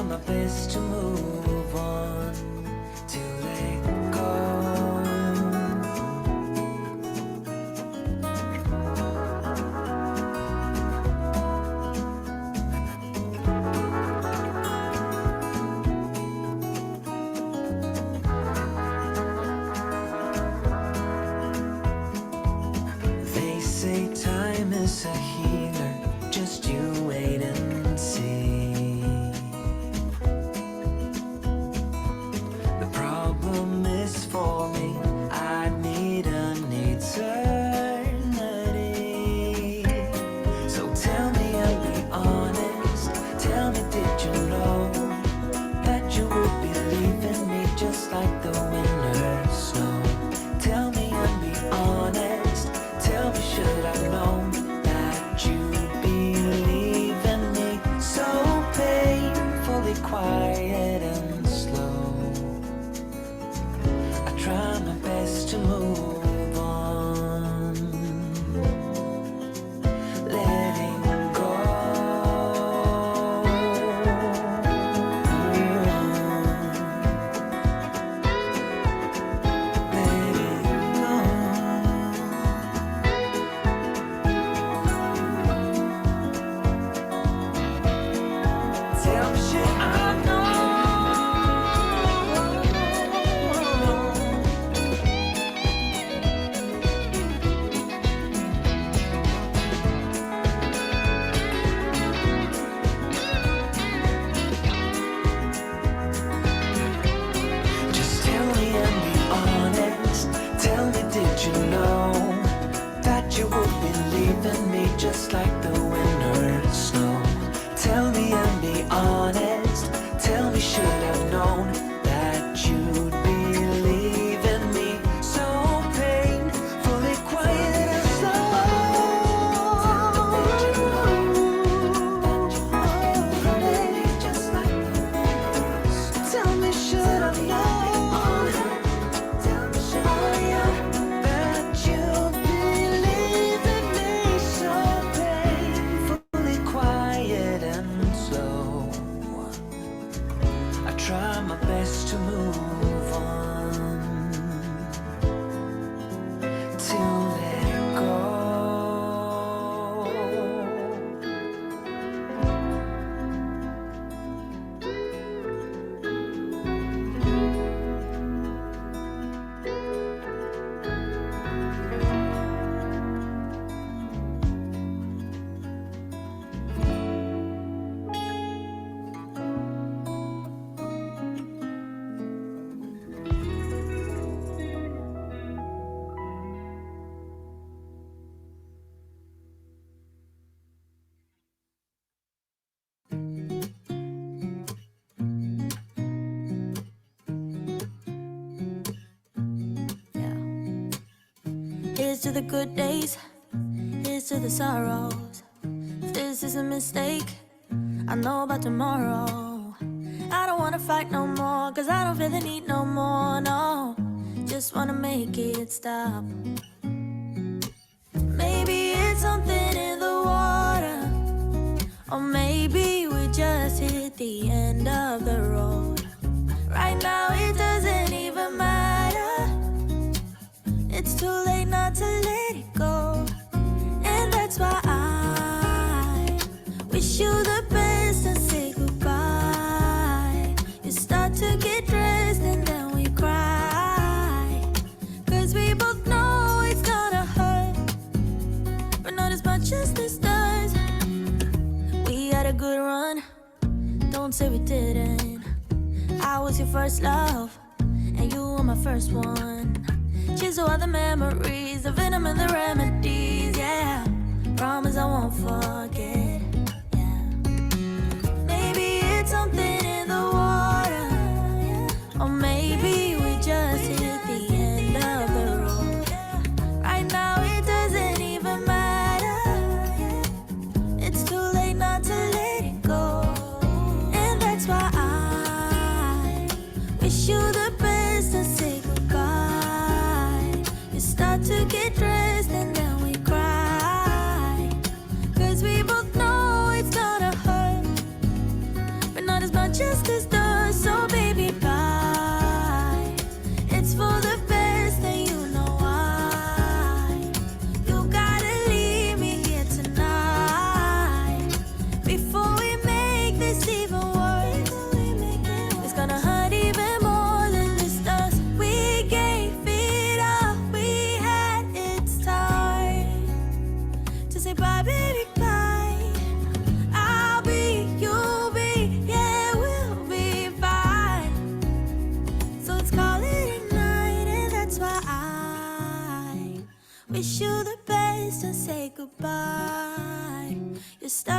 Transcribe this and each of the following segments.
my best to move on, to let go. They say time is a healer, just you wait and see. The problem is for me, I need an eternity. So tell me and be honest, tell me did you know that you would be leaving me just like the winter snow? Tell me and be honest, tell me should I know that you'd be leaving me so painfully quiet and slow? I try my best to move on, letting go. Tell me should I know? Just tell me and be honest, tell me did you know that you would be leaving me just like the winter snow? Tell me and be honest, tell me should I've known that you'd be leaving me so painfully quiet and slow? Tell me did you know that you would be leaving me just like the winter snow? Tell me should I've known, tell me should I know that you'd be leaving me so painfully quiet and slow? I try my best to move on, to let go. Here's to the good days, here's to the sorrows. If this is a mistake, I know about tomorrow. I don't wanna fight no more, cause I don't feel the need no more, no. Just wanna make it stop. Maybe it's something in the water, or maybe we just hit the end of the road. Right now it doesn't even matter, it's too late not to let it go. And that's why I wish you the best and say goodbye. You start to get dressed and then we cry, cause we both know it's gonna hurt, but not as much as this does. We had a good run, don't say we didn't. I was your first love, and you were my first one. Cheers to all the memories, the venom and the remedies, yeah. Promise I won't forget, yeah. Maybe it's something in the water, or maybe we just hit the end of the road. Right now it doesn't even matter, it's too late not to let it go. And that's why I wish you the best and say goodbye. You start to get dressed and then we cry, cause we both know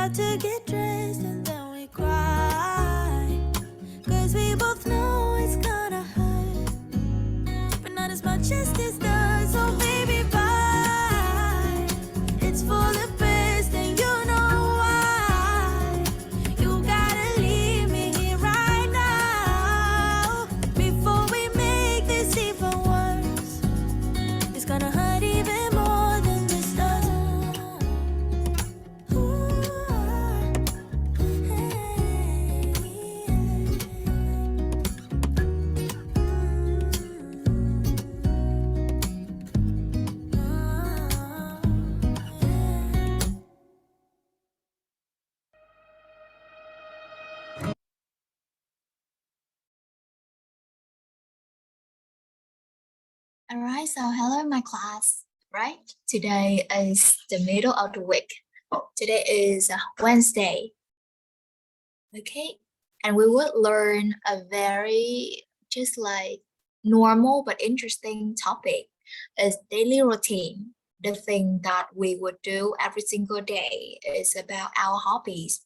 about to get dressed and then we cry. Cause we both know it's gonna hurt, but not as much as this does. So baby, bye. It's for the best and you know why. You gotta leave me here right now before we make this even worse. It's gonna hurt even more than this does. Alright, so hello my class, right? Today is the middle of the week. Today is Wednesday. Okay, and we would learn a very just like normal but interesting topic is daily routine. The thing that we would do every single day is about our hobbies,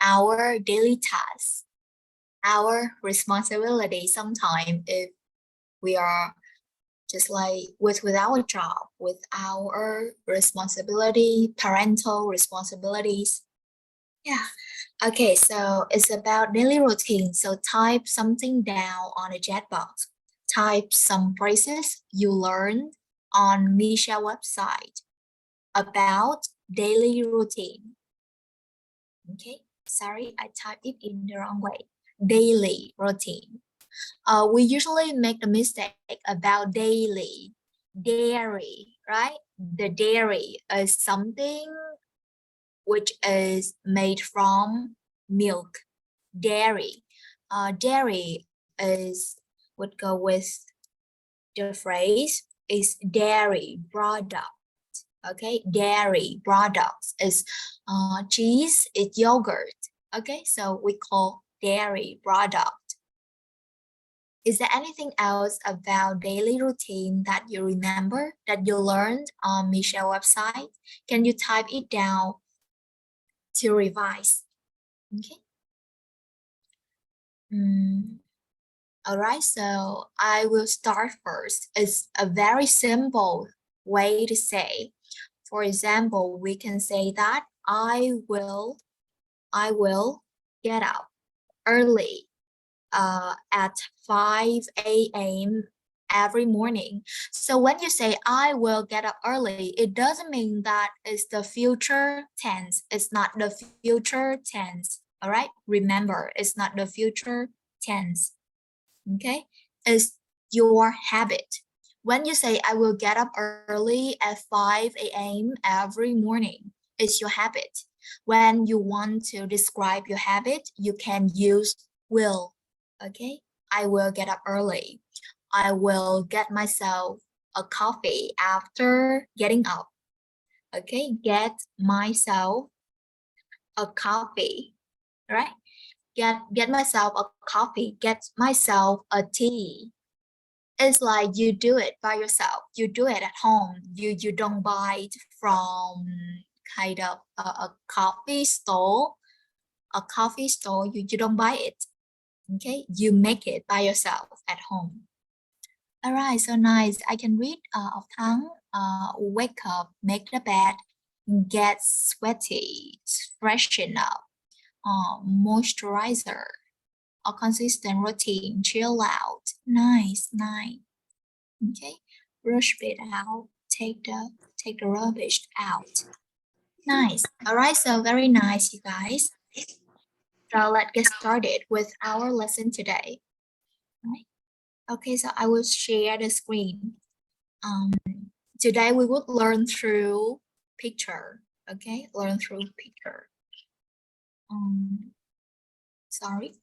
our daily tasks, our responsibility. Sometimes if we are just like with our job, with our responsibility, parental responsibilities. Yeah. Okay, so it's about daily routine. So type something down on a chat box. Type some phrases you learned on Misha website about daily routine. Okay, sorry, I typed it in the wrong way. Daily routine. We usually make the mistake about daily, dairy, right? The dairy is something which is made from milk, dairy. Dairy is would go with the phrase is dairy product. Okay, dairy products is cheese, it's yogurt. Okay, so we call dairy product. Is there anything else about daily routine that you remember that you learned on Michelle website? Can you type it down to revise? Okay. All right, so I will start first. It's a very simple way to say. For example, we can say that I will get up early at 5 a.m. every morning. So when you say I will get up early, it doesn't mean that it's the future tense. It's not the future tense. All right, remember, it's not the future tense. Okay, it's your habit. When you say I will get up early at 5 a.m. every morning, it's your habit. When you want to describe your habit, you can use will. Okay, I will get up early. I will get myself a coffee after getting up. Okay, get myself a coffee, right? Get myself a coffee, get myself a tea. It's like you do it by yourself. You do it at home. You don't buy it from kind of a coffee store. A coffee store, you don't buy it. Okay, you make it by yourself at home. All right, so nice. I can read of Thắng. Wake up, make the bed, get sweaty, freshen up, moisturizer, a consistent routine, chill out. Nice. Okay, brush it out, take the rubbish out. Nice. All right, so very nice, you guys. So let's get started with our lesson today. Right. Okay, so I will share the screen. Today we would learn through picture. Okay, learn through picture. Sorry.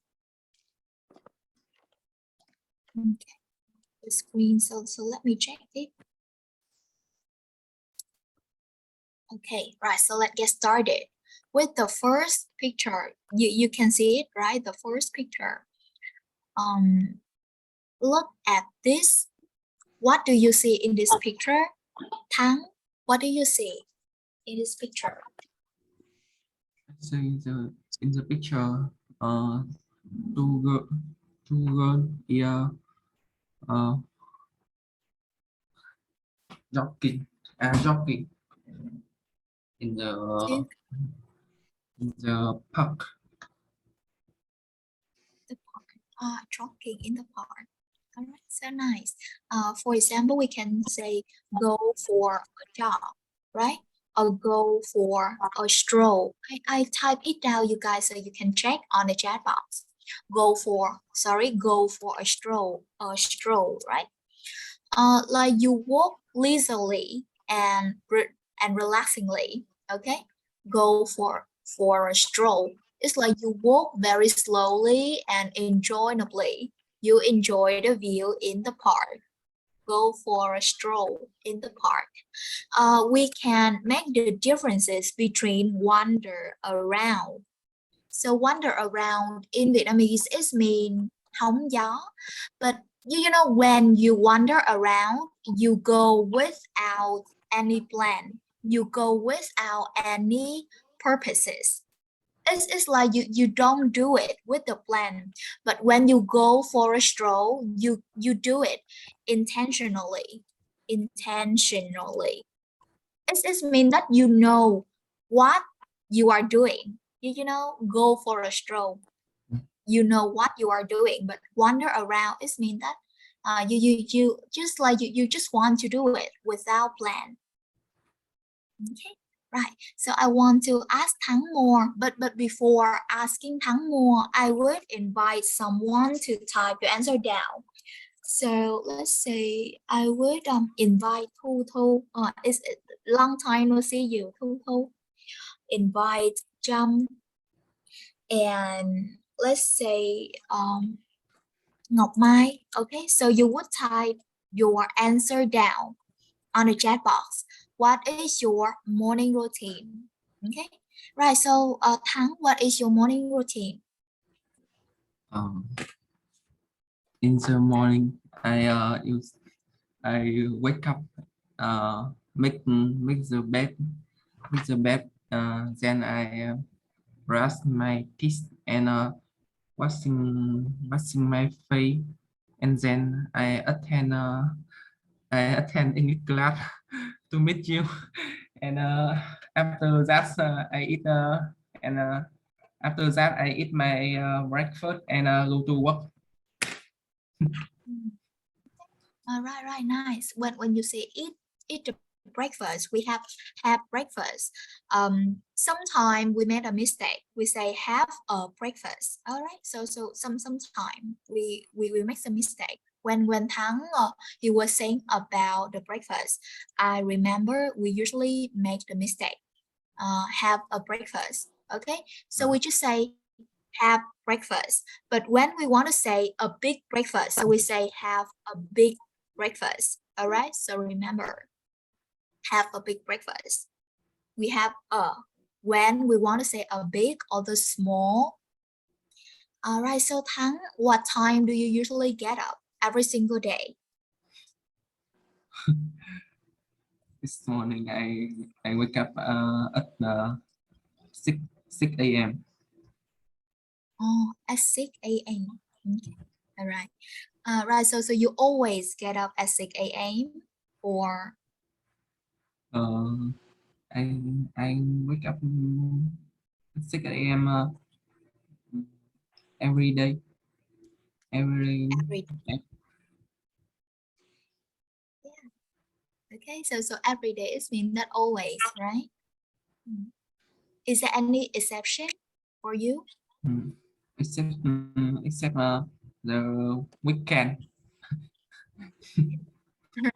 Okay, the screen. So let me check it. Okay, right. So let's get started with the first picture. You can see it, right? The first picture. Look at this. What do you see in this picture? Thắng, what do you see in this picture? say in the picture, two girl, two girl here, uh, jogging in Two, the park. the park. Jogging in the park. All right, so nice. For example, we can say go for a jog, right? Or go for a stroll. I type it down, you guys, so you can check on the chat box. Go for a stroll, right? Like you walk leisurely and relaxingly. Okay, go for a stroll. It's like you walk very slowly and enjoyably. You enjoy the view in the park. Go for a stroll in the park. We can make the differences between wander around. So wander around in Vietnamese is mean hóng gió, but you know when you wander around, you go without any plan. You go without any purposes. It's like you don't do it with the plan, but when you go for a stroll, you do it intentionally. Intentionally. It's mean that you know what you are doing. You know, go for a stroll. You know what you are doing, but wander around is mean that you just like you just want to do it without plan. Okay, right. So I want to ask Thắng more, but before asking Thắng more, I would invite someone to type your answer down. So let's say I would invite Thu Thu. It's a long time no see you, Thu Thu. Invite Trâm, and let's say Ngọc Mai. Okay, so you would type your answer down on the chat box. What is your morning routine? Okay, right. So Thắng, what is your morning routine? In the morning, I wake up, make the bed, then I brush my teeth and washing my face, and then I attend English class to meet you, and after that I eat and after that I eat my breakfast and go to work. Right, nice. When you say eat the breakfast, we have breakfast. Sometime we made a mistake. We say have a breakfast. All right. So sometime we make some mistake. When Thắng he was saying about the breakfast, I remember we usually make the mistake. Have a breakfast. Okay. So we just say have breakfast. But when we want to say a big breakfast, so we say have a big breakfast. All right. So remember, have a big breakfast. We have a when we want to say a big or the small. All right. So Thắng, what time do you usually get up every single day? This morning I wake up at 6 a.m. Oh, at 6 a.m. Okay. All right. Right. So you always get up at 6 a.m. or I wake up at 6 a.m. Every day. every day? Yeah. Okay. So every day is mean that always, right? Is there any exception for you? Except the weekend.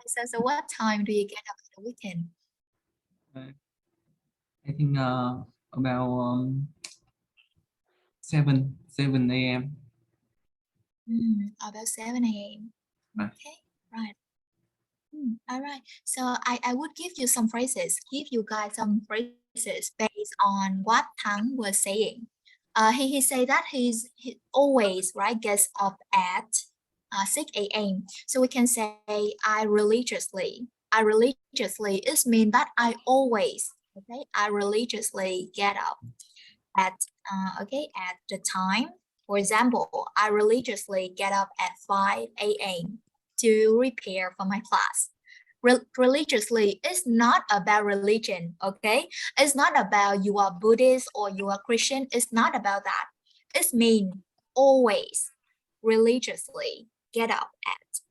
So what time do you get up on the weekend? I think about 7 a.m. About 7 a.m. Okay, right. All right. So I would give you some phrases, give you guys some phrases based on what Thắng was saying. He say that he always right gets up at 6 a.m. So we can say I religiously. I religiously is mean that I always, okay, I religiously get up at at the time. For example, I religiously get up at 5 a.m. to prepare for my class. Religiously is not about religion, okay? It's not about you are Buddhist or you are Christian. It's not about that. It means always religiously get up at.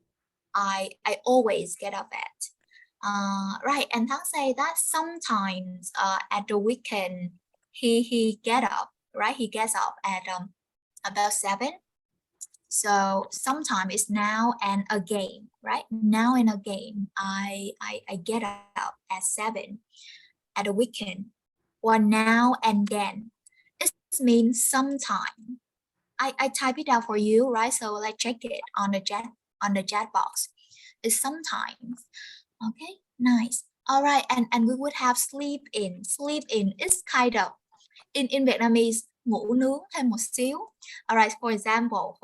I always get up at. Right, and Thắng say that sometimes at the weekend he get up, right? He gets up at about 7. So sometimes it's now and again, right? Now and again, I get up at 7 at the weekend. Or now and then. It means sometime. I type it out for you, right? So let's check it on the chat box. It's sometimes. Okay, nice. All right, and we would have sleep in. Sleep in is kind of in Vietnamese ngủ nướng thêm một xíu. All right, for example,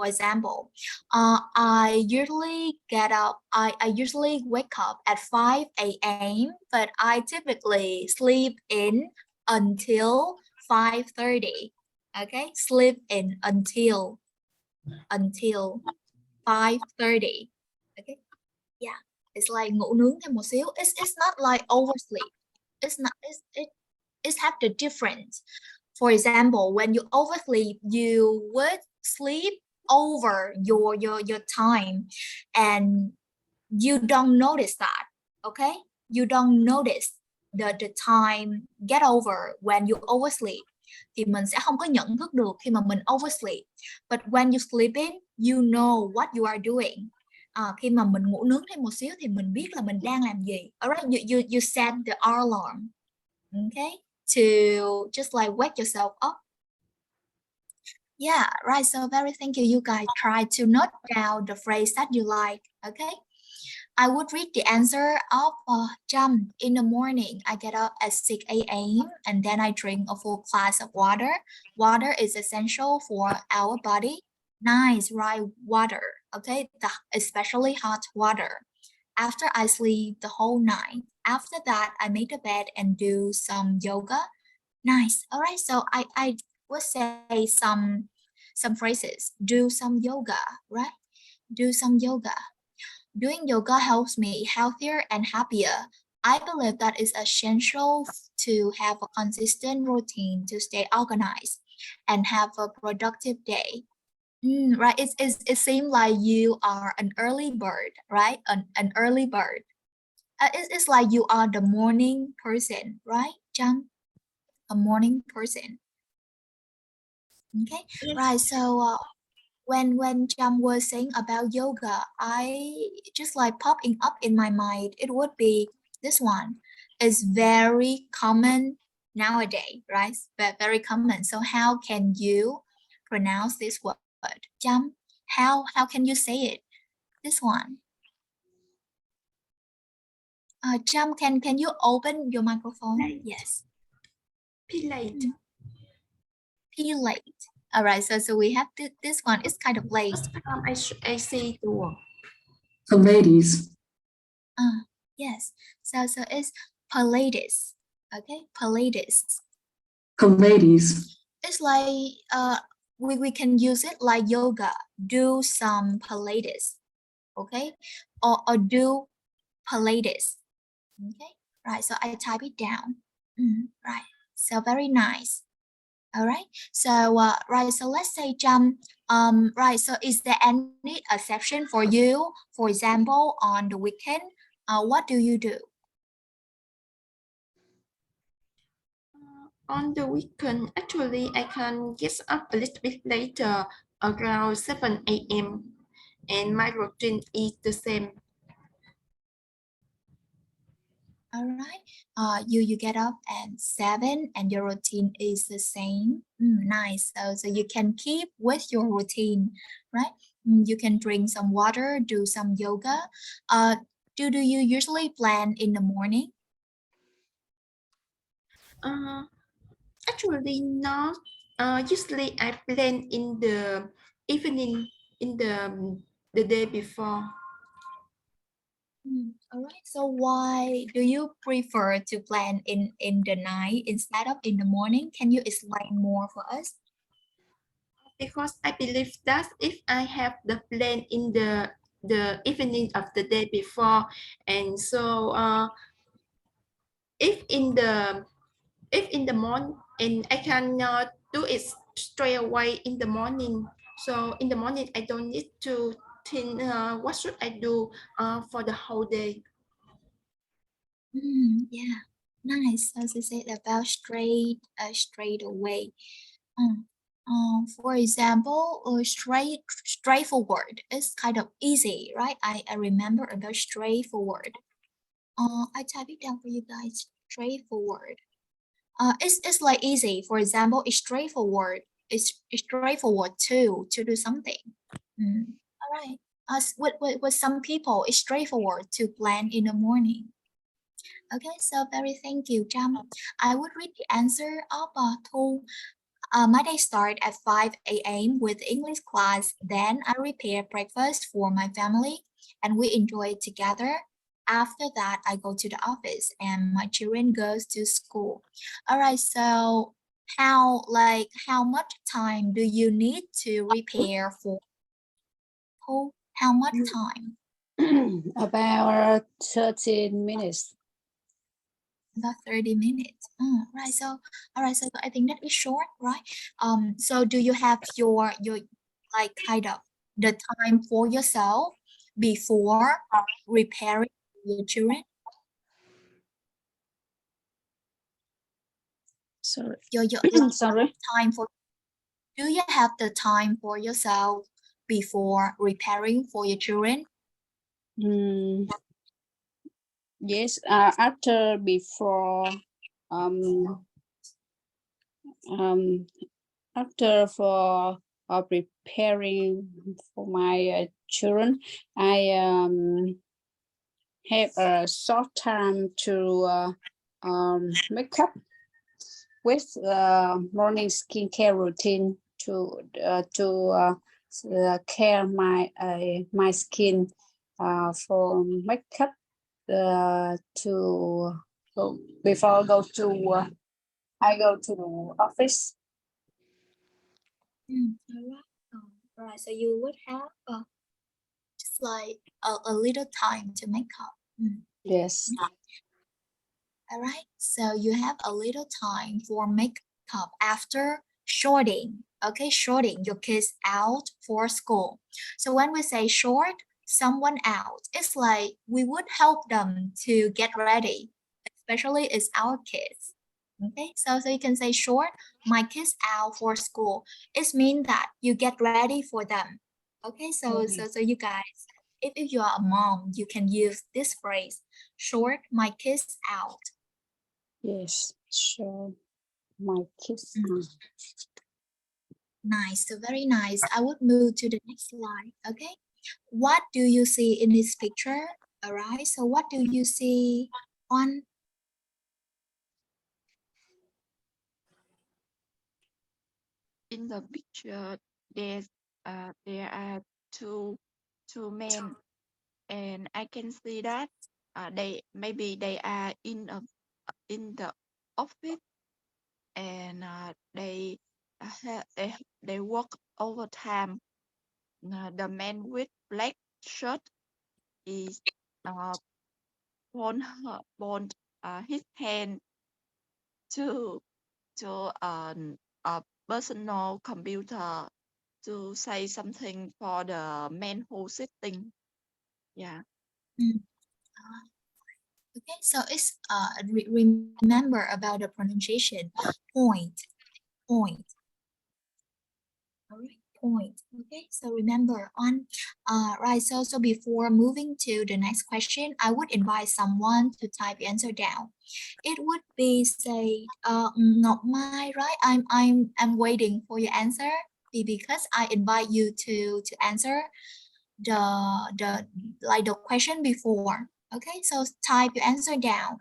I usually get up. I usually wake up at 5 a.m. but I typically sleep in until 5:30. Okay, sleep in until 5:30. Okay, yeah, it's like ngủ nướng thêm một xíu. It's not like oversleep. It's not. It have the difference. For example, when you oversleep, you would sleep over your time, and you don't notice that. Okay, you don't notice the time get over when you oversleep. Thì mình sẽ không có nhận thức được khi mà mình oversleep. But when you sleep in, you know what you are doing. Khi mà mình ngủ nướng thêm một xíu thì mình biết là mình đang làm gì. Alright, you set the alarm, okay, to just like wake yourself up. Yeah, right. So very thank you. You guys try to note down the phrase that you like. Okay. I would read the answer of Jump. In the morning, I get up at 6 a.m. and then I drink a full glass of water. Water is essential for our body. Nice, right? Water, okay? Especially hot water. After I sleep the whole night. After that, I make a bed and do some yoga. Nice. All right, so I would say some phrases. Do some yoga, right? Do some yoga. Doing yoga helps me healthier and happier. I believe that it's essential to have a consistent routine to stay organized and have a productive day. Right, it seems like you are an early bird, right? An early bird. It's like you are the morning person, right, Jung? A morning person. Okay, Yes. right. So when Jam was saying about yoga, I just like popping up in my mind. It would be this one. It's very common nowadays, right? But very common. So how can you pronounce this word? Jam, how can you say it? This one. Jam, can you open your microphone? Right. Yes. Pilate. Pilate. All right. So we have this one. It's kind of late. I see the word. So ladies, Yes. So it's Pilates. Okay, Pilates. ladies, It's like we can use it like yoga. Do some Pilates. Okay, or do Pilates. Okay, right. So I type it down. Right. So very nice. All right. So right. So let's say jump. Right. So is there any exception for you? For example, on the weekend, what do you do? On the weekend, actually, I can get up a little bit later, around 7 a.m. and my routine is the same. All right. You get up at 7 and your routine is the same. Nice. So you can keep with your routine, right? You can drink some water, do some yoga. Do you usually plan in the morning? Actually, not. Usually, I plan in the evening, in the day before. All right. So why do you prefer to plan in the night instead of in the morning? Can you explain more for us? Because I believe that if I have the plan in the evening of the day before, and so if in the morning, and I cannot do it straight away in the morning. So in the morning, I don't need to think what should I do for the whole day. Yeah, nice. As you said about straight away. For example, straightforward is kind of easy, right? I remember about straightforward. I type it down for you guys. Straightforward. It's like easy. For example, it's straightforward. It's straightforward to do something. All right. As with some people, it's straightforward to plan in the morning. Okay, so very thank you, Jam. I would read the answer of Thu. My day start at 5 a.m. with English class. Then I prepare breakfast for my family and we enjoy it together. After that, I go to the office and my children goes to school. All right, so how much time do you need to prepare for school? How much time? About 13 minutes. About 30 minutes. Right. So, all right. So I think that is short, right? So do you have your like kind of the time for yourself before repairing your children? Sorry. Your Sorry. time for. Do you have the time for yourself before repairing for your children? Yes. Before after for preparing for my children, I have a short time to make up with morning skincare routine to care my skin for makeup to before I go to the office. All right. Right. So you would have just like a little time to make up. Yes. All right, so you have a little time for makeup after shorting. Okay, shorting your kids out for school. So when we say short someone out, it's like we would help them to get ready, especially it's our kids. Okay, so you can say short my kids out for school. It means that you get ready for them. Okay, so you guys, if you are a mom, you can use this phrase, short my kids out. Yes, sure. My kids. Nice, so very nice. I would move to the next slide. Okay, what do you see in this picture? All right, so what do you see on? In the picture, there are two men, and I can see that they are in the office, and they work overtime. The man with black shirt is point his hand to a personal computer to say something for the man who's sitting. Yeah. Okay, so it's remember about the pronunciation, point. All right, point. Okay, so remember on. Right. So before moving to the next question, I would invite someone to type the answer down. It would be say, not my right. I'm waiting for your answer because I invite you to answer the like the question before. Okay, so type your answer down.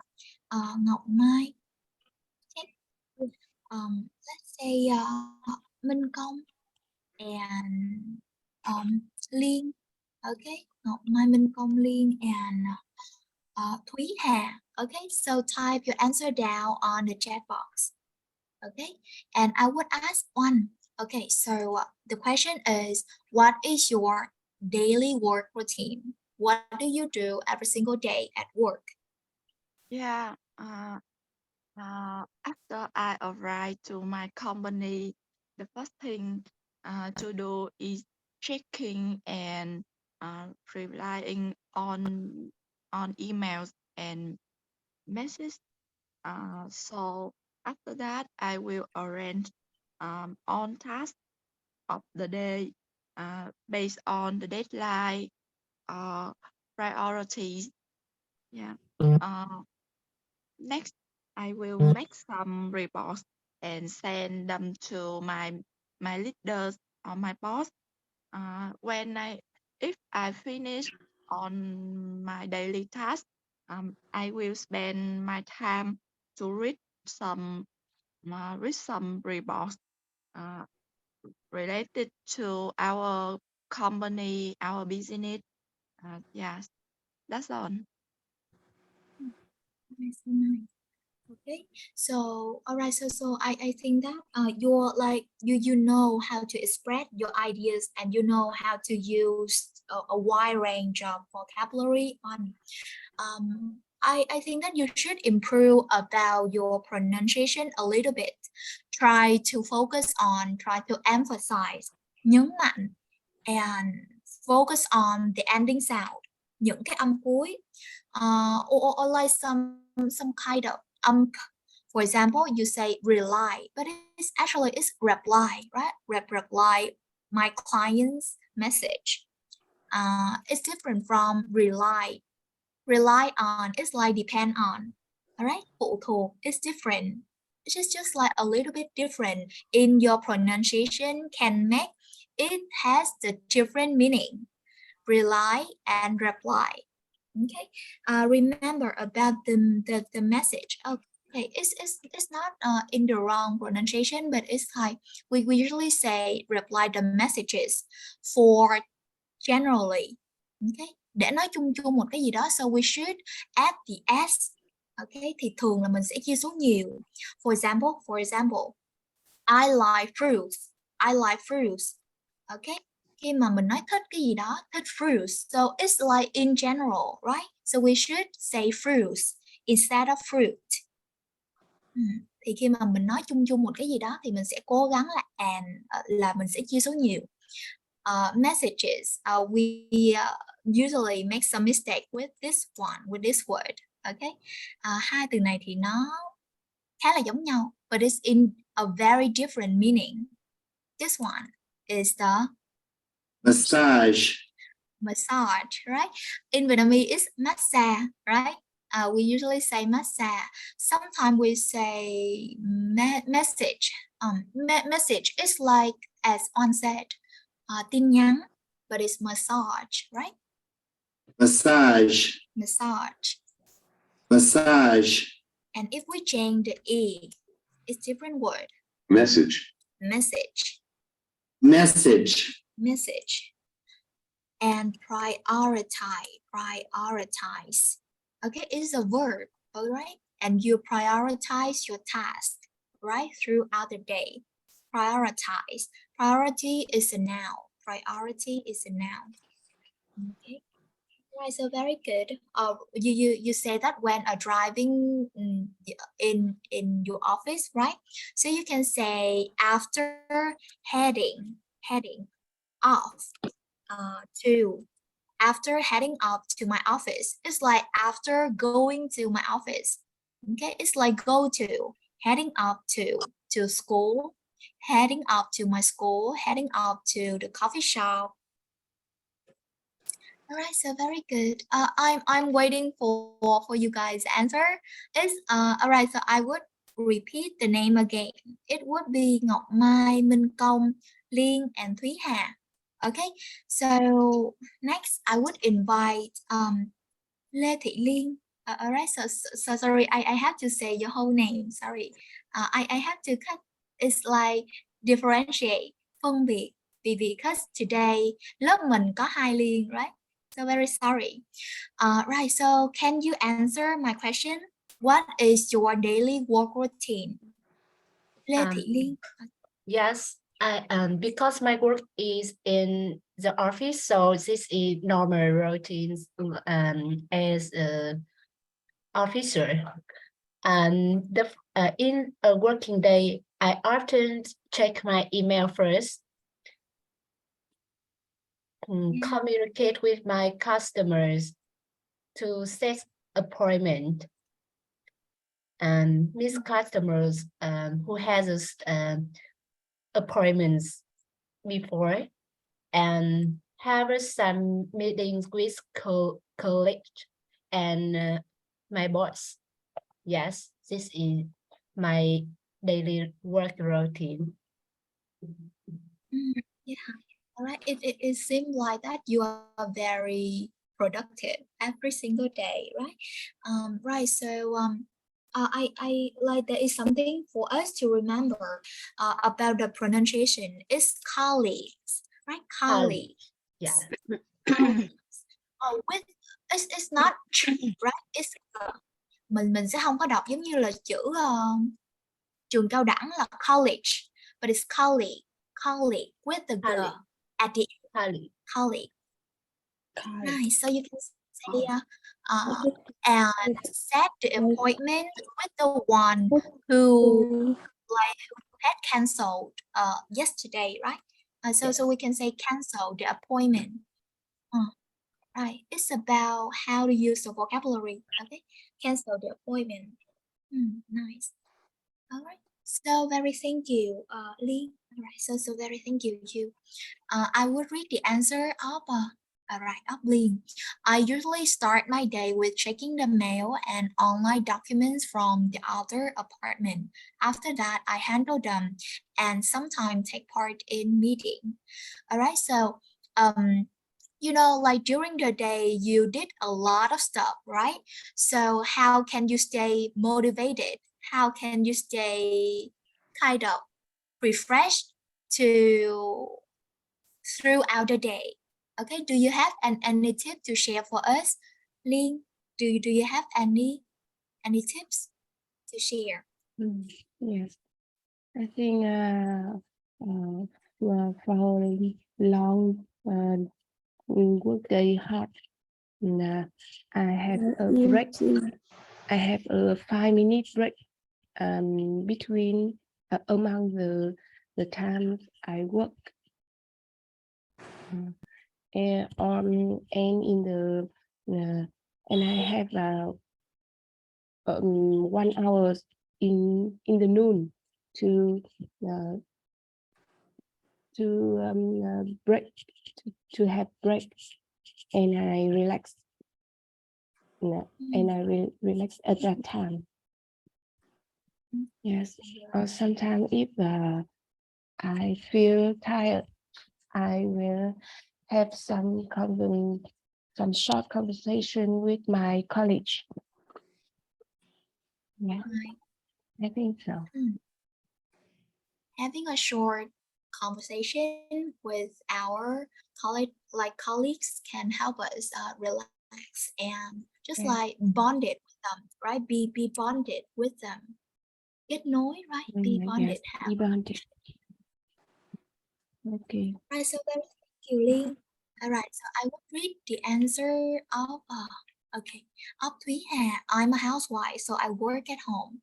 Ngọc Mai. Okay. Let's say Minh Công and Liên. Okay, Ngọc Mai, Minh Công, Liên, and Thúy Hà. Okay, so type your answer down on the chat box. Okay, and I would ask one. Okay, so the question is, what is your daily work routine? What do you do every single day at work? Yeah. After I arrive to my company, the first thing to do is checking and replying on emails and messages. So after that, I will arrange on tasks of the day based on the deadline priorities. Yeah. Next, I will make some reports and send them to my leaders or my boss. If I finish on my daily task, I will spend my time to read some reports uh, related to our company, our business. Yes, that's all. Nice, so nice. Okay, so all right, so I think that you're like you know how to express your ideas and you know how to use a wide range of vocabulary on. I think that you should improve about your pronunciation a little bit. Try to focus on, try to emphasize, nhấn mạnh, and focus on the ending sound, những cái âm cuối, or like some kind of for example, you say rely, but it's reply, right? Reply my client's message. It's different from rely. Rely on is like depend on. All right, phụ thuộc is different. It's just like a little bit different in your pronunciation can make it has the different meaning. Rely and reply. Okay. Remember about the message. Okay, it's not in the wrong pronunciation, but it's like we usually say reply the messages for generally. Okay, để nói chung chung một cái gì đó, so we should add the s. Okay, thì thường là mình sẽ chia số nhiều. For example, I like fruits. I like fruits. Okay, khi mà mình nói thích cái gì đó, thích fruits, so it's like in general, right? So we should say fruits instead of fruit. Thì khi mà mình nói chung chung một cái gì đó thì mình sẽ cố gắng là mình sẽ chia số nhiều. Messages, we usually make some mistake with this word. Okay, hai từ này thì nó khá là giống nhau, but it's in a very different meaning. This one is the massage, right? In Vietnamese, it's massage, right? We usually say massage. Sometimes we say message. Message is like as on said, tin nhắn, but it's massage, right? massage, massage. And if we change the e, it's different word. Message. And prioritize. Okay, it's a verb, all right? And you prioritize your task, right, throughout the day. Prioritize. Priority is a noun. Okay. Right, so very good. You say that when driving in your office, right? So you can say after heading off after heading off to my office. It's like after going to my office. Okay, it's like go to, heading off to school, heading off to my school, heading off to the coffee shop. All right, so very good. I'm waiting for you guys' answer. It's all right. So I would repeat the name again. It would be Ngọc Mai, Minh Công, Liên, and Thúy Hà. Okay. So next, I would invite Lê Thị Liên. All right. So sorry, I have to say your whole name. Sorry. I have to cut. It's like differentiate, phân biệt. Because today lớp mình có 2 Liên, right? So very sorry. Right, so can you answer my question? What is your daily work routine? Lê Thị Liên. Yes, because my work is in the office, so this is normal routines as a officer. And in a working day, I often check my email first, communicate with my customers to set appointment, and these customers who has appointments before, and have some meetings with colleagues and my boss. Yes, this is my daily work routine. Yeah, all right. It seems like that you are very productive every single day, right? Right. So I like there is something for us to remember about the pronunciation. It's colleagues, right? Colleagues. Yeah. With it's not right. It's mình sẽ không có đọc giống như là chữ trường cao đẳng là college, but it's colleague with the g at the end. Colleague. Nice. So you can say and set the appointment with the one who had canceled yesterday, right? So we can say cancel the appointment. Right. It's about how to use the vocabulary. Okay. Cancel the appointment. Nice. All right. So very thank you, Lee. All right. So very thank you. I would read the answer of Lee. I usually start my day with checking the mail and online documents from the other apartment. After that, I handle them and sometimes take part in meeting. All right. So you know, like during the day, you did a lot of stuff, right? So how can you stay motivated? How can you stay kind of refreshed throughout the day? Okay, do you have any tip to share for us, Linh? Do you have any tips to share? Yes, I think for long work day hard, I have a break. I have a 5-minute break between among the time I work. And in the and I have 1 hour in the noon to break to have break, and I relax. And I will relax at that time. Yes. Or sometimes if I feel tired, I will have some short conversation with my colleague. Yeah, I think so. Having a short conversation with our colleagues can help us relax and just like bonded with them, right? Be bonded with them. Kết nối, right? Be bonded. Yes, be bonded. Okay. Right, so very thank you, Lee. All right, so I will read the answer of Thúy Hà. I'm a housewife, so I work at home.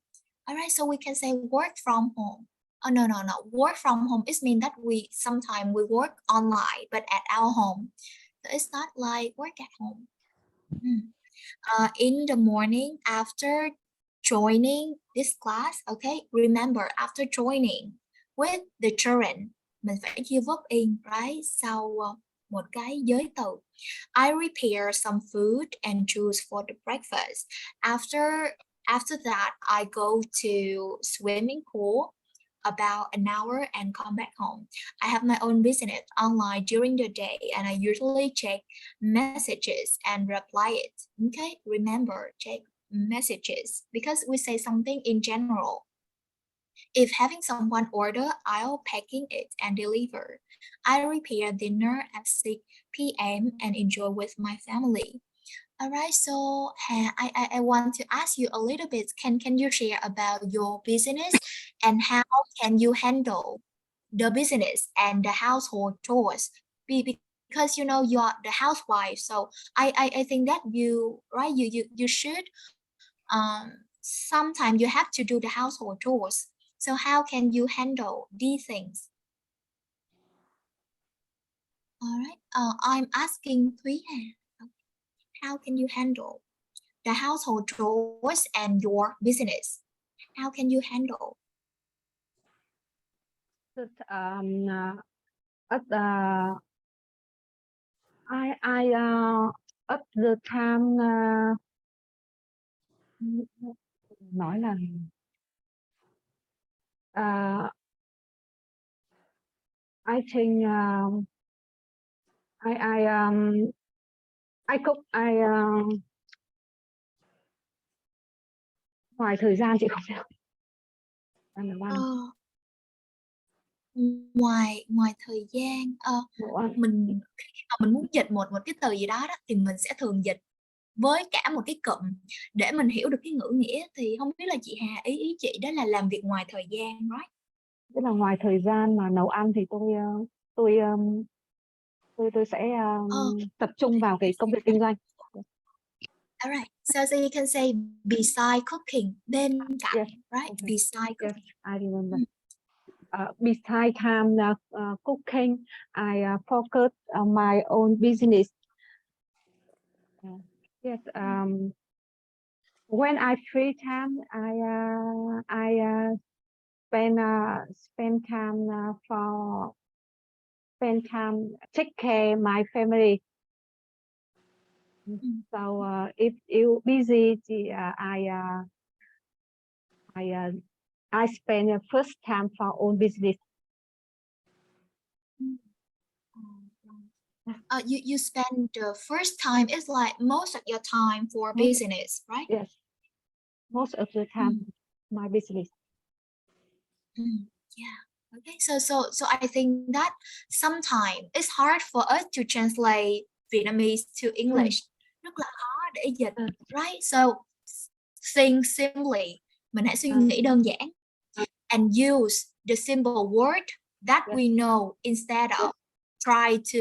All right, so we can say work from home. Oh no. Work from home is mean that sometimes we work online, but at our home. So it's not like work at home. In the morning after joining this class, okay, remember after joining with the children, mình phải chia verb in, right? Sau một cái giới từ. I prepare some food and juice for the breakfast. After that, I go to swimming pool about an hour and come back home. I have my own business online during the day and I usually check messages and reply it. Okay, remember, check messages because we say something in general. If having someone order, I'll packing it and deliver. I prepare dinner at 6 p.m. and enjoy with my family. All right, so I want to ask you a little bit. Can you share about your business and how can you handle the business and the household chores? Because you know you are the housewife, so I think that you right you should sometimes you have to do the household chores. So how can you handle these things? All right. I'm asking Thúy Hà. How can you handle the household chores and your business? How can you handle? But, at at the time nói là I think I cook ngoài thời gian chị không biết ăn nấu ăn. Ngoài thời gian Nấu ăn. mình khi mà mình muốn dịch một cái từ gì đó thì mình sẽ thường dịch với cả một cái cụm để mình hiểu được cái ngữ nghĩa, thì không biết là chị Hà ý chị đó là làm việc ngoài thời gian, right? Tức là ngoài thời gian mà nấu ăn thì tôi sẽ tập trung vào cái công việc kinh doanh. Alright, so you can say beside cooking, bên cạnh, Yes. right? Okay. Beside Yes, cooking. I remember. Beside time cooking, I focus on my own business. Yes. When I free time, I spend time spend time take care my family. So if you busy, I spend the first time for own business. You spend the first time, it's like most of your time for business, right? Yes, most of the time my business. Yeah. Okay. So I think that sometimes it's hard for us to translate Vietnamese to English. Rất là khó để dịch, right? So think simply. Mình hãy suy nghĩ đơn giản and use the simple word that we know instead of try to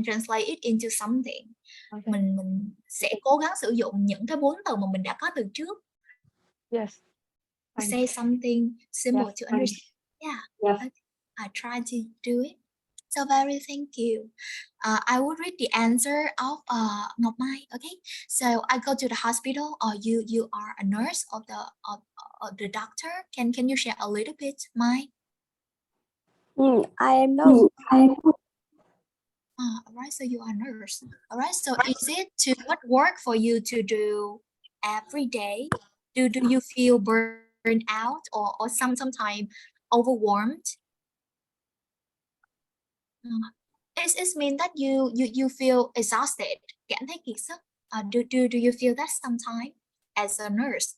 translate it into something. Mình sẽ cố gắng sử dụng những cái vốn từ mà mình đã có từ trước. Yes. Say something simple to understand. Yeah. Yes. I try to do it. So very thank you. I will read the answer of Ngọc Mai. Okay. So I go to the hospital, or you are a nurse or the doctor. Can you share a little bit, Mai? I am no. Alright, so you are a nurse. Alright, so is it too much work for you to do every day? Do you feel burned out or sometimes overwhelmed? It means that you feel exhausted, cảm thấy kiệt sức. Do you feel that sometimes as a nurse?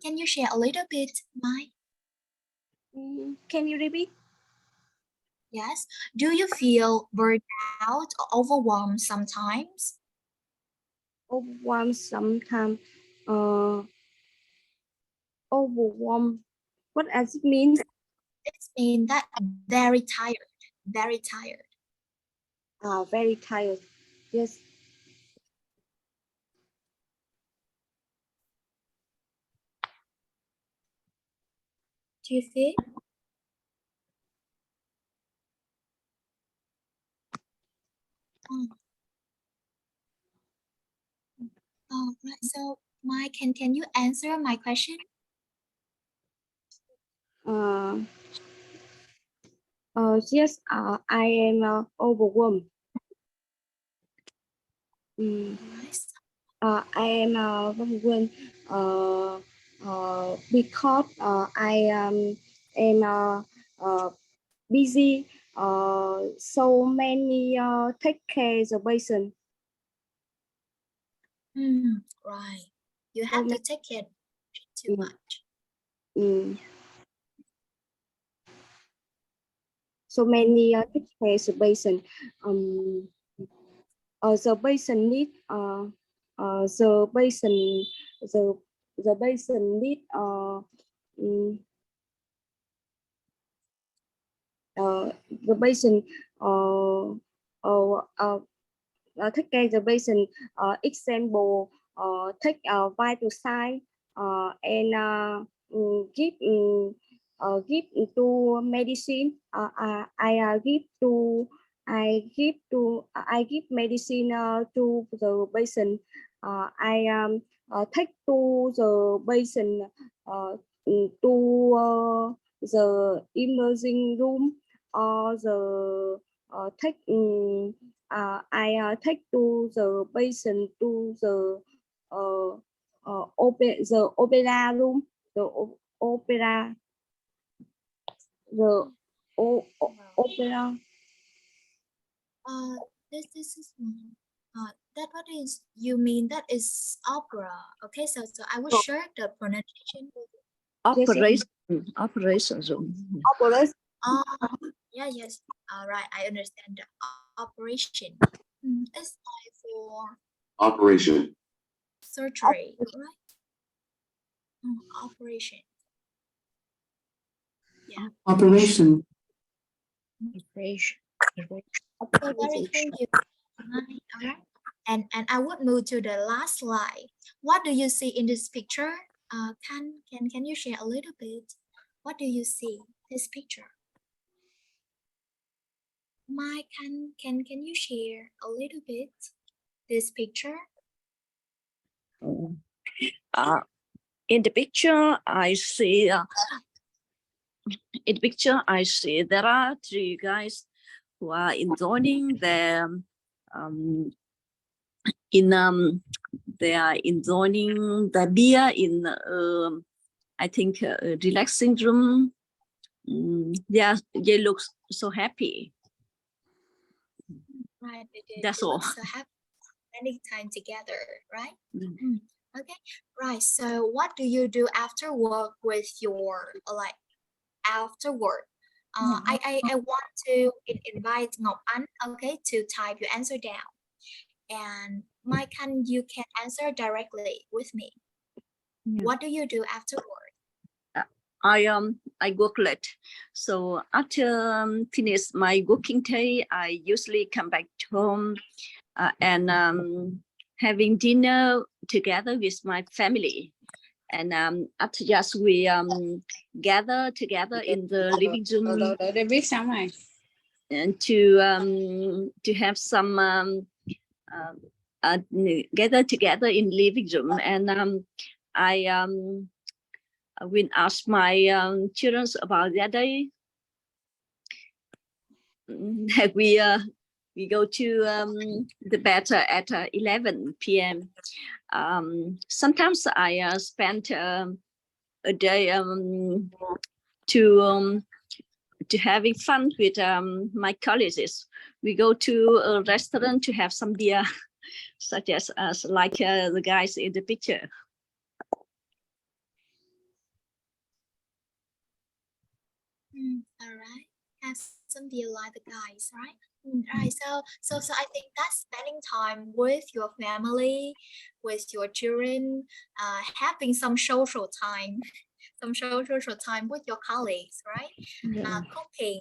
Can you share a little bit, Mai? Can you repeat? Yes. Do you feel burned out or overwhelmed sometimes? Overwhelmed sometimes. Overwhelmed. What does it mean? It means that very tired, very tired. Very tired. Yes. Do you feel? Right. So, Mike, can you answer my question? Yes. I am overwhelmed. I am overwhelmed because I am busy. So many take care the patient. Right. You have to take care too much. So many the patient. The patient need the patient the patient need the patient take care the patient example take vital sign and give to medicine. I give medicine to the patient. I take to the patient to the emergency room or the take I take to the patient to the opera room, opera, opera. This is that what is you mean that is opera. Okay, so I will share the pronunciation with you. Operation room. Operation. Yes. All right, I understand the operation. It's like for Operation. surgery, right? Operation. Yeah. Operation. So very thank you. All right. And I would move to the last slide. What do you see in this picture? Can you share a little bit? What do you see this picture? Mike, can you share a little bit this picture? In the picture, I see. In the picture, I see there are 3 guys who are enjoying their they are enjoying the beer in I think a relaxing room. Yeah, they look so happy. Right. That's they all. look so happy spending time together, right? Okay. Right. So what do you do after work with your after work? I want to invite Ngọc Anh, okay, to type your answer down. And Mike, you can answer directly with me. What do you do after work? I work late, so after finish my working day, I usually come back home and having dinner together with my family. And after just we gather together in the living room and to have some gather together in living room. And I will ask my children about their day. We go to the bed at 11 p.m. Sometimes I spend a day to having fun with my colleagues. We go to a restaurant to have some beer, such as like the guys in the picture. All right, have some beer like the guys, right? Right. So I think that's spending time with your family, with your children, having some social time with your colleagues, right? Cooking,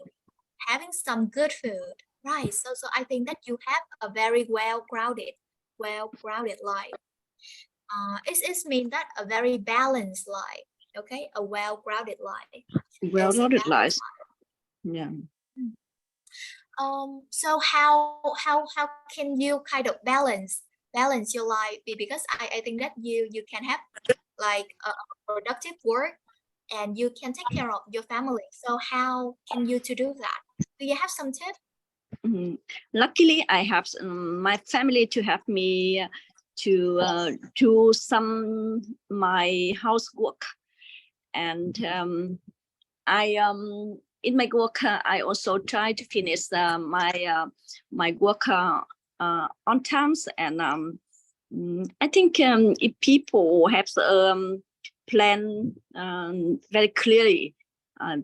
having some good food, right? So I think that you have a very well-grounded life. It means that a very balanced life, okay? A well-grounded life. Well-rounded life. Yeah. So how can you kind of balance your life? Because I think that you can have like a productive work and you can take care of your family. So how can you to do that? Do you have some tips? Luckily, I have my family to help me to do some my housework, and I in my work I also try to finish my work on times. And I think if people have plan very clearly.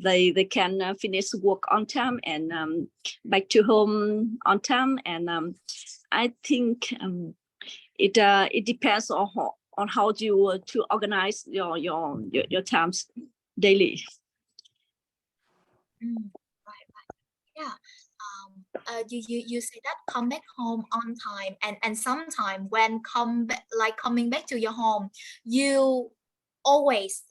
They can finish work on time and back to home on time. And I think it depends on how you to organize your times daily. Right. Yeah. You say that come back home on time, and sometime when coming back to your home, you always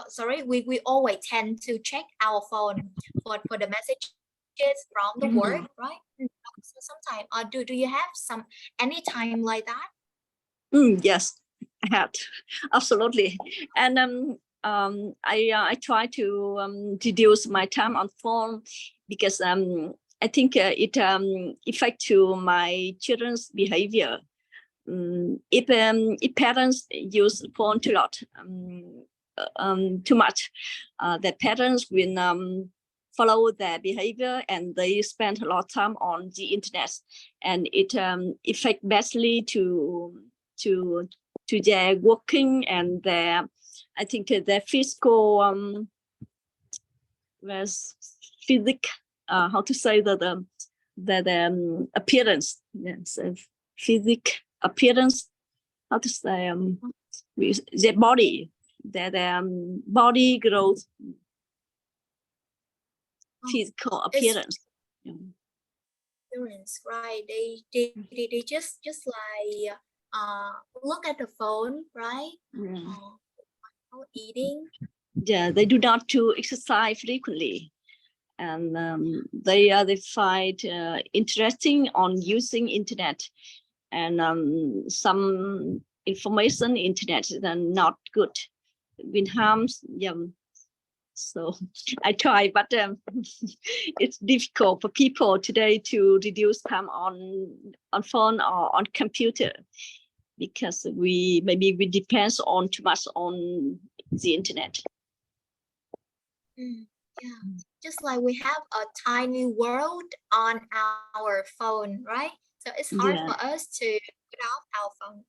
sorry, we always tend to check our phone for the messages from the work, right? So sometimes do you have any time like that? Yes, I had absolutely. And I try to reduce my time on phone because I think it affect to my children's behavior. If parents use phone too lot, too much, the parents will follow their behavior and they spend a lot of time on the internet, and it affect badly to their working and their, I think their physical how to say the appearance. Yes, physical appearance. How to say their body, their body growth, physical appearance. Appearance, right? They just like look at the phone, right? Eating. Yeah, they do not to exercise frequently, and they find interesting on using internet, and some information internet is not good, will harms them. So I try, but it's difficult for people today to reduce time on phone or on computer, because we depends on too much on the internet. Yeah, just like we have a tiny world on our phone, right? So it's hard for us to get off our phone.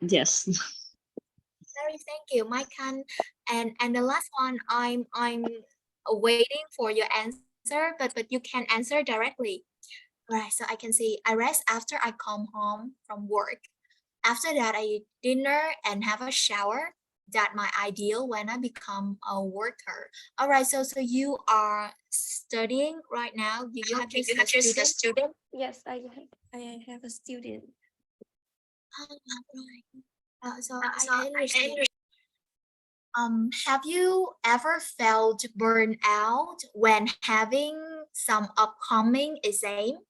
Yes. Very thank you, Maikan. And the last one, I'm waiting for your answer, but you can answer directly. Right, so I can see I rest after I come home from work. After that, I eat dinner and have a shower. That my ideal when I become a worker. All right, so you are studying right now. You have just a student. Yes, I have a student. Oh, right. So I understand. Have you ever felt burned out when having some upcoming exam?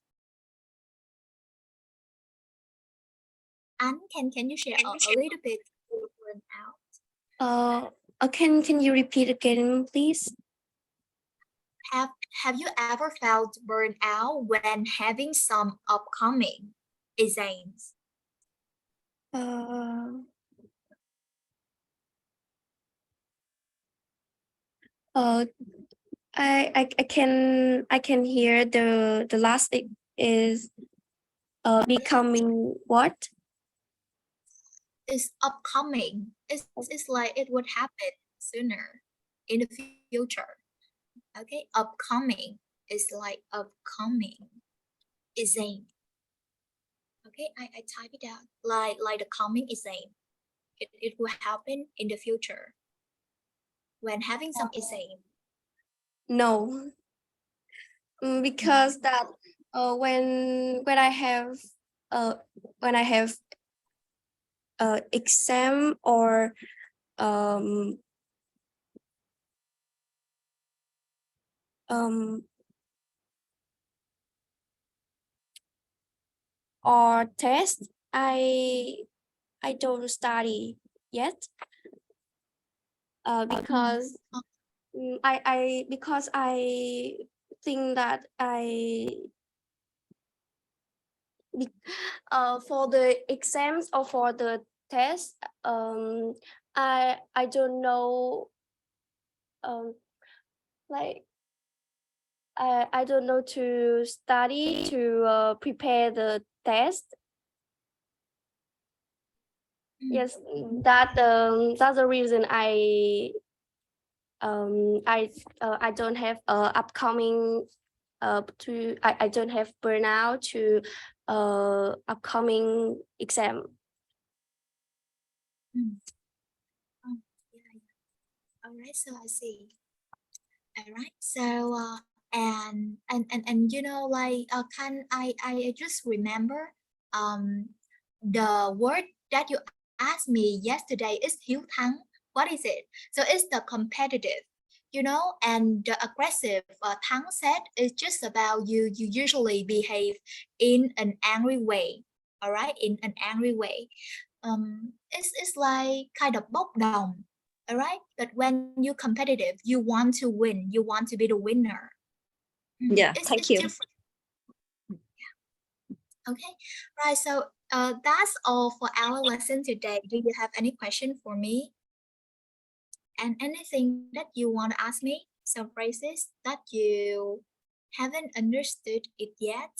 And can you share a little bit burned out? Can you repeat again, please? Have you ever felt burned out when having some upcoming exams? I can hear the last is becoming what? It's upcoming. It's like it would happen sooner in the future. Okay, upcoming is like upcoming exam. Okay, I type it out like the coming exam. It will happen in the future when having some exam. No, because that when I have uh when I have exam or um or test, I don't study yet because because I think that for the exams or for the test, I don't know, like I don't know to study to prepare the test. Yes, that's the reason I don't have upcoming I don't have burnout to upcoming exam. All right, so I see. All right, so and you know, like can I just remember the word that you asked me yesterday is hiếu thắng. What is it? So it's the competitive, you know, and the aggressive. Thắng said is just about you usually behave in an angry way. All right, in an angry way. It's like kind of bốc đồng. All right, but when you're competitive, you want to win, you want to be the winner. Yeah, It's thank you. different. Okay, right, so that's all for our lesson today. Do you have any question for me and anything that you want to ask me? Some phrases that you haven't understood it yet?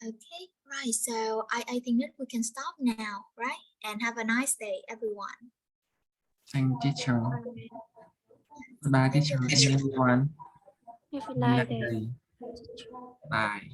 Okay, right, so I think that we can stop now, right? And have a nice day, everyone. Thank teacher. Bye teacher. Thank you. Everyone. Have a Have a nice nice day. day. Bye.